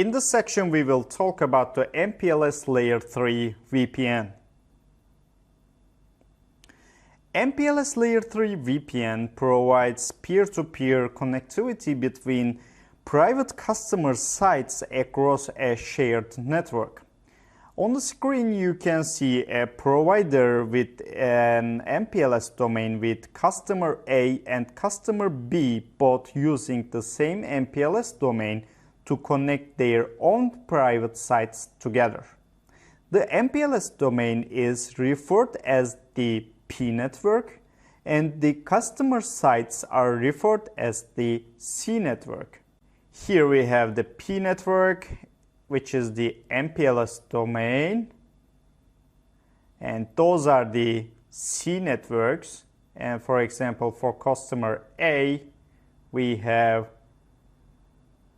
In this section, we will talk about the MPLS Layer-3 VPN. MPLS Layer-3 VPN provides peer-to-peer connectivity between private customer sites across a shared network. On the screen, you can see a provider with an MPLS domain with customer A and customer B both using the same MPLS domain to connect their own private sites together. The MPLS domain is referred as the P network, and the customer sites are referred as the C network. Here we have the P network, which is the MPLS domain, and those are the C networks. And for example, for customer A, we have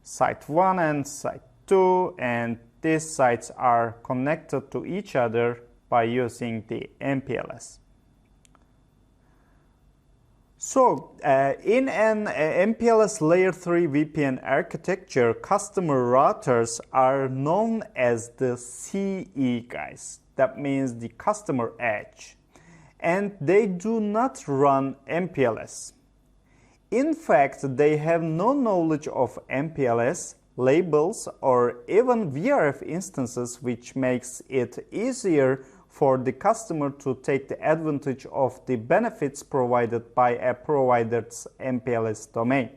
site 1 and site 2, and these sites are connected to each other by using the MPLS. So, in an MPLS Layer-3 VPN architecture, customer routers are known as the CE guys. That means the customer edge. And they do not run MPLS. In fact, they have no knowledge of MPLS, labels, or even VRF instances, which makes it easier for the customer to take the advantage of the benefits provided by a provider's MPLS domain.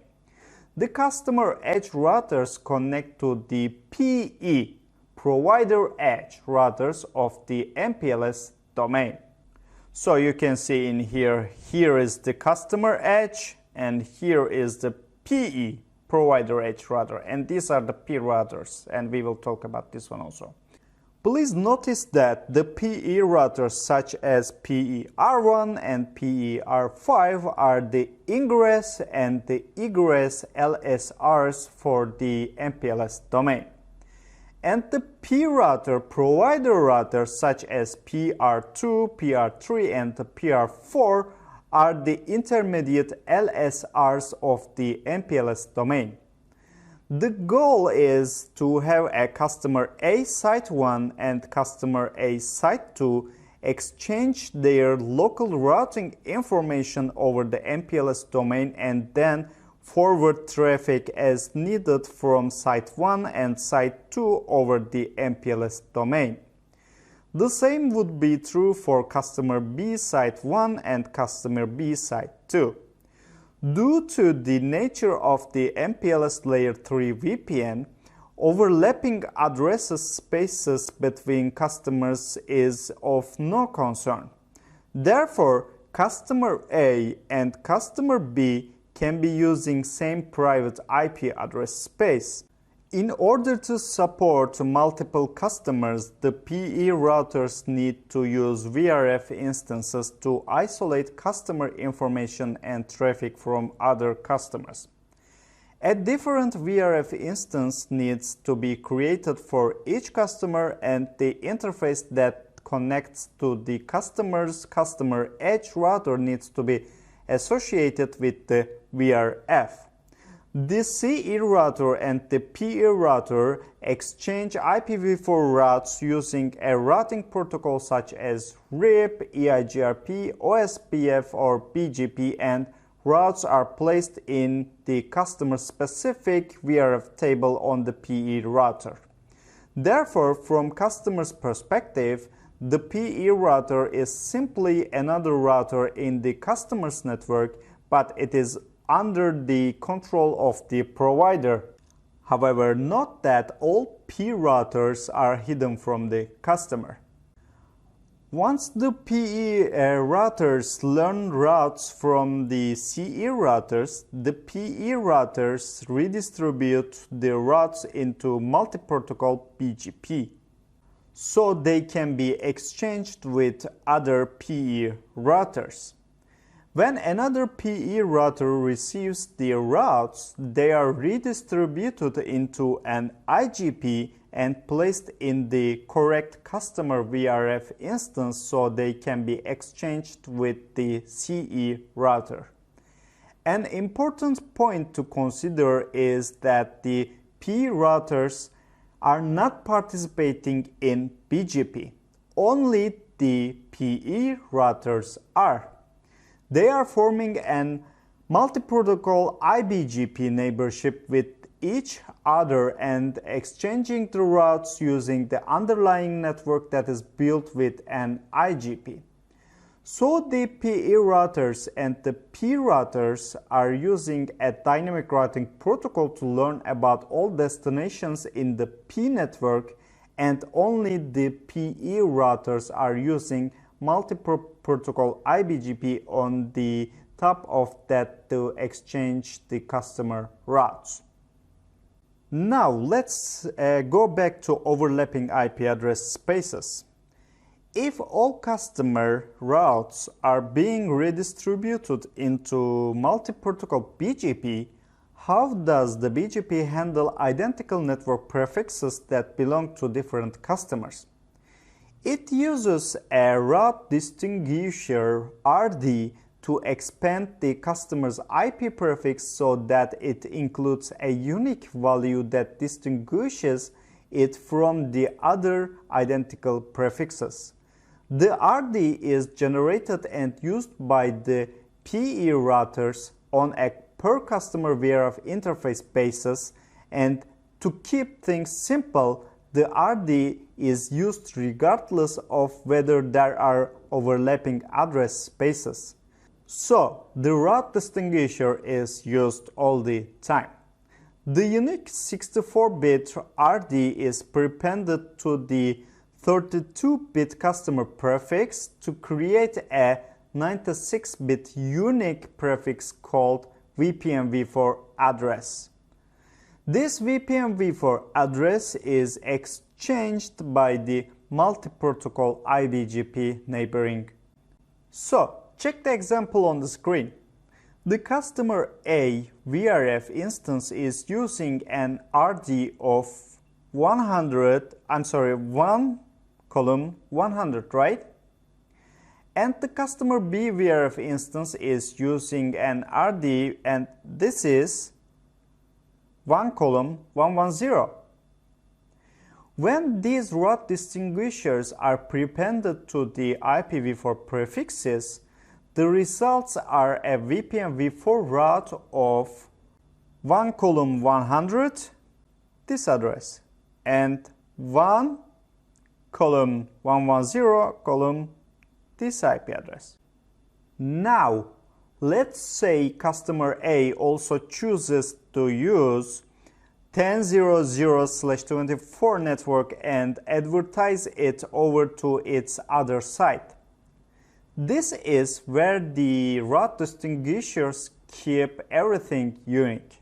The customer edge routers connect to the PE, provider edge routers of the MPLS domain. So you can see in here is the customer edge, and here is the PE, provider edge router, and these are the P routers, and we will talk about this one also. Please notice that the PE routers such as PE-R1 and PE-R5 are the ingress and the egress LSRs for the MPLS domain. And the P router provider routers such as PR2, PR3, and the PR4 are the intermediate LSRs of the MPLS domain. The goal is to have a customer A site 1 and customer A site 2 exchange their local routing information over the MPLS domain and then forward traffic as needed from site 1 and site 2 over the MPLS domain. The same would be true for customer B site 1 and customer B site 2. Due to the nature of the MPLS Layer-3 VPN, overlapping addresses spaces between customers is of no concern. Therefore, customer A and customer B can be using same private IP address space. In order to support multiple customers, the PE routers need to use VRF instances to isolate customer information and traffic from other customers. A different VRF instance needs to be created for each customer, and the interface that connects to the customer's customer edge router needs to be associated with the VRF. The CE router and the PE router exchange IPv4 routes using a routing protocol such as RIP, EIGRP, OSPF, or BGP, and routes are placed in the customer-specific VRF table on the PE router. Therefore, from customer's perspective, the PE router is simply another router in the customer's network, but it is under the control of the provider. However, note that all P routers are hidden from the customer. Once the PE routers learn routes from the CE routers, the PE routers redistribute the routes into multiprotocol BGP, so they can be exchanged with other PE routers. When another PE router receives the routes, they are redistributed into an IGP and placed in the correct customer VRF instance so they can be exchanged with the CE router. An important point to consider is that the P routers are not participating in BGP. Only the PE routers are. They are forming an multi-protocol IBGP neighborship with each other and exchanging the routes using the underlying network that is built with an IGP. So the PE routers and the P routers are using a dynamic routing protocol to learn about all destinations in the P network, and only the PE routers are using multi-protocol IBGP on the top of that to exchange the customer routes. Now let's go back to overlapping IP address spaces. If all customer routes are being redistributed into multi-protocol BGP, how does the BGP handle identical network prefixes that belong to different customers? It uses a route distinguisher RD to expand the customer's IP prefix so that it includes a unique value that distinguishes it from the other identical prefixes. The RD is generated and used by the PE routers on a per customer VRF interface basis, and to keep things simple, the RD is used regardless of whether there are overlapping address spaces. So the route distinguisher is used all the time. The unique 64-bit RD is prepended to the 32-bit customer prefix to create a 96-bit unique prefix called VPN-v4 address. This VPN-v4 address is exchanged by the multi-protocol IBGP neighboring. So, check the example on the screen. The customer A VRF instance is using an RD of 1:100, right? And the customer B VRF instance is using an RD, and this is 1:110. When these route distinguishers are prepended to the IPv4 prefixes, the results are a VPN-v4 route of 1:100, this address, and 1:110, this IP address. Now, let's say customer A also chooses to use 10.0.0/24 network and advertise it over to its other site. This is where the route distinguishers keep everything unique.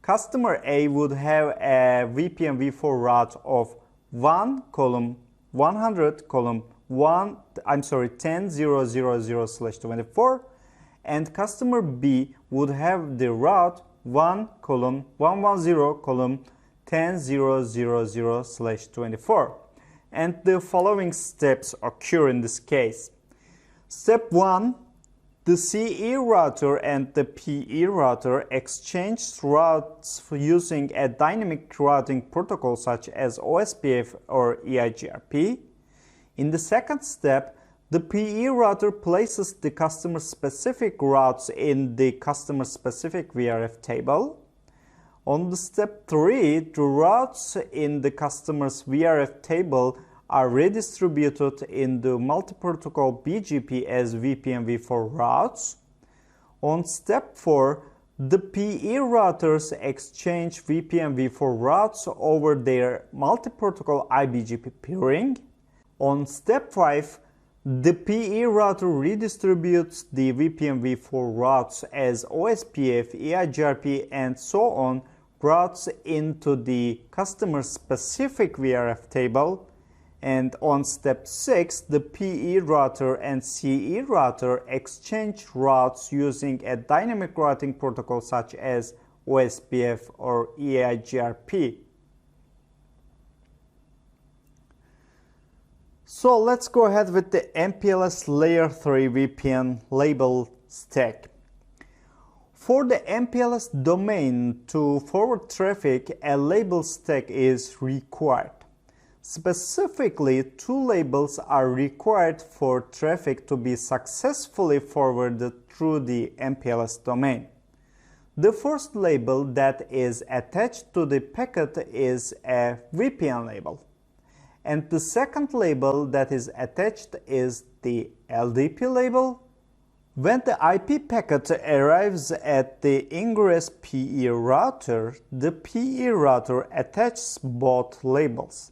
Customer A would have a VPN-v4 route of 10.0.0/24, and customer B would have the route 1:110:10.0.0/24, and the following steps occur in this case. Step 1. The CE router and the PE router exchange routes using a dynamic routing protocol such as OSPF or EIGRP. In the second step, the PE router places the customer-specific routes in the customer-specific VRF table. On the step 3, the routes in the customer's VRF table are redistributed in the multi-protocol BGP as VPN-v4 routes. On step 4, the PE routers exchange VPN-v4 routes over their multi-protocol IBGP peering. On step 5, the PE router redistributes the VPN-v4 routes as OSPF, EIGRP, and so on routes into the customer-specific VRF table. And on step 6, the PE router and CE router exchange routes using a dynamic routing protocol such as OSPF or EIGRP. So let's go ahead with the MPLS Layer 3 VPN label stack. For the MPLS domain to forward traffic, a label stack is required. Specifically, two labels are required for traffic to be successfully forwarded through the MPLS domain. The first label that is attached to the packet is a VPN label, and the second label that is attached is the LDP label. When the IP packet arrives at the ingress PE router, the PE router attaches both labels.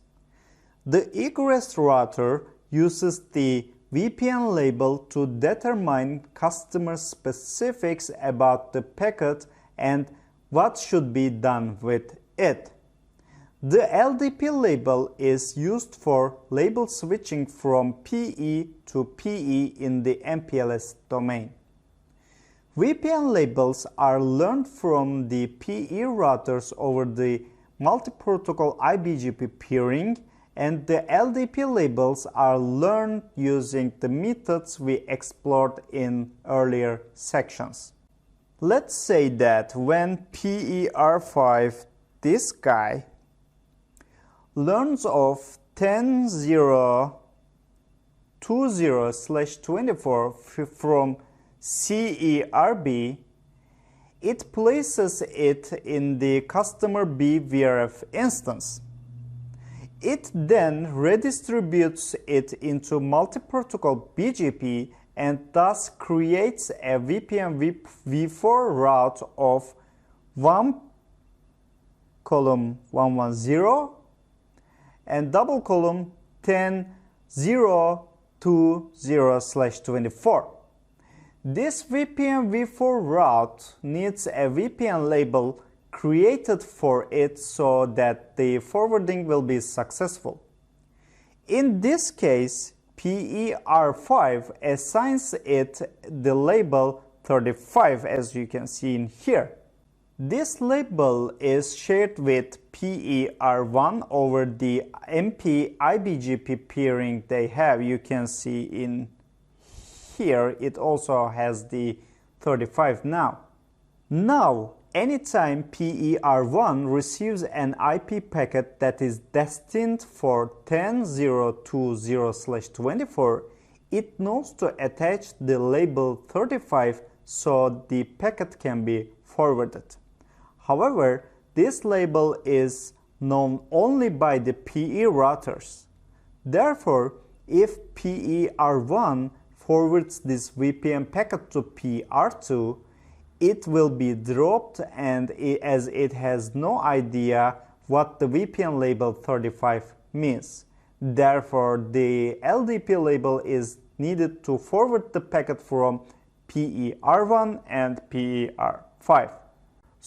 The egress router uses the VPN label to determine customer specifics about the packet and what should be done with it. The LDP label is used for label switching from PE to PE in the MPLS domain. VPN labels are learned from the PE routers over the multi-protocol IBGP peering, and the LDP labels are learned using the methods we explored in earlier sections. Let's say that when PER5, this guy, learns of 10.0.20/24 from CERB, it places it in the customer B VRF instance. It then redistributes it into multi-protocol BGP and thus creates a VPN v4 route of 1 column 110 and double column 10.0.20/24. This VPN v4 route needs a VPN label created for it so that the forwarding will be successful. In this case, PER5 assigns it the label 35, as you can see in here. This label is shared with PER1 over the MP IBGP peering they have. You can see in here it also has the 35 now. Now, anytime PER1 receives an IP packet that is destined for 10.0.20/24, it knows to attach the label 35 so the packet can be forwarded. However, this label is known only by the PE routers. Therefore, if PER1 forwards this VPN packet to PR2, it will be dropped, and as it has no idea what the VPN label 35 means. Therefore, the LDP label is needed to forward the packet from PER1 and PER5.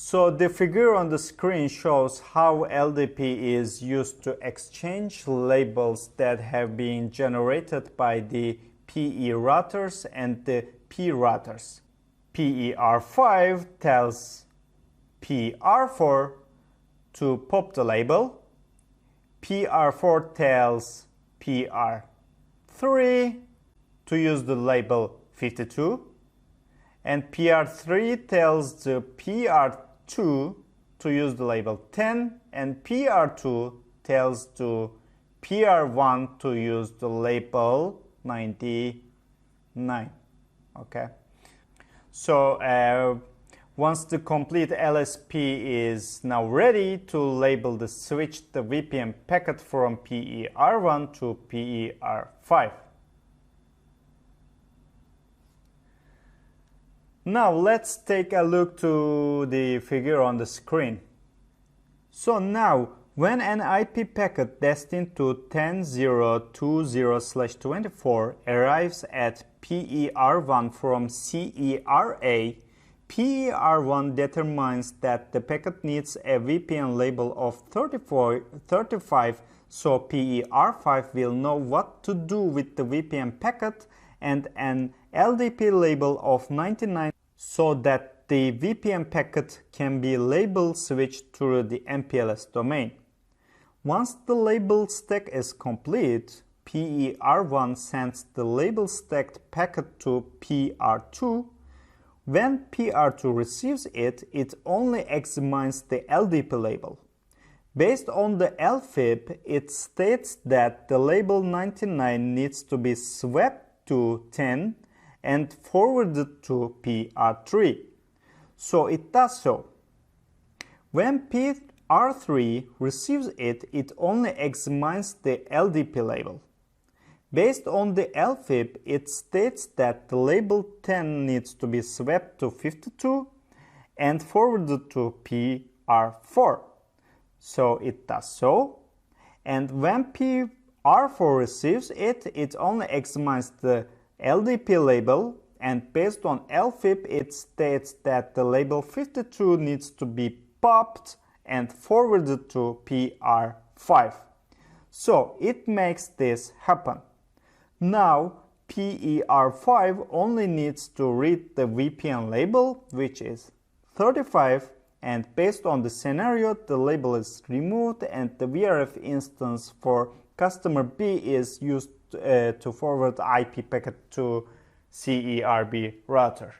So the figure on the screen shows how LDP is used to exchange labels that have been generated by the PE routers and the P routers. PER5 tells PR4 to pop the label, PR4 tells PR3 to use the label 52, and PR3 tells the PR2 to use the label 10, and PR2 tells the PR1 to use the label 99. Okay. So once the complete LSP is now ready to label the switch the VPN packet from PER1 to PER5. Now let's take a look to the figure on the screen. So now when an IP packet destined to 10.0.20/24 arrives at PER1 from CERA, PER1 determines that the packet needs a VPN label of 35, so PER5 will know what to do with the VPN packet, and an LDP label of 99 so that the VPN packet can be label switched through the MPLS domain. Once the label stack is complete, PER1 sends the label stacked packet to PR2, When PR2 receives it, it only examines the LDP label. Based on the LFIP, it states that the label 99 needs to be swapped to 10 and forwarded to PR3. So it does so. When PR3 receives it, it only examines the LDP label. Based on the LFIP, it states that the label 10 needs to be swapped to 52 and forwarded to PR4. So it does so. And when PR4 receives it, it only examines the LDP label, and based on LFIP, it states that the label 52 needs to be popped and forwarded to PR5. So it makes this happen. Now PR5 only needs to read the VPN label, which is 35, and based on the scenario, the label is removed and the VRF instance for customer B is used to forward IP packet to CERB router.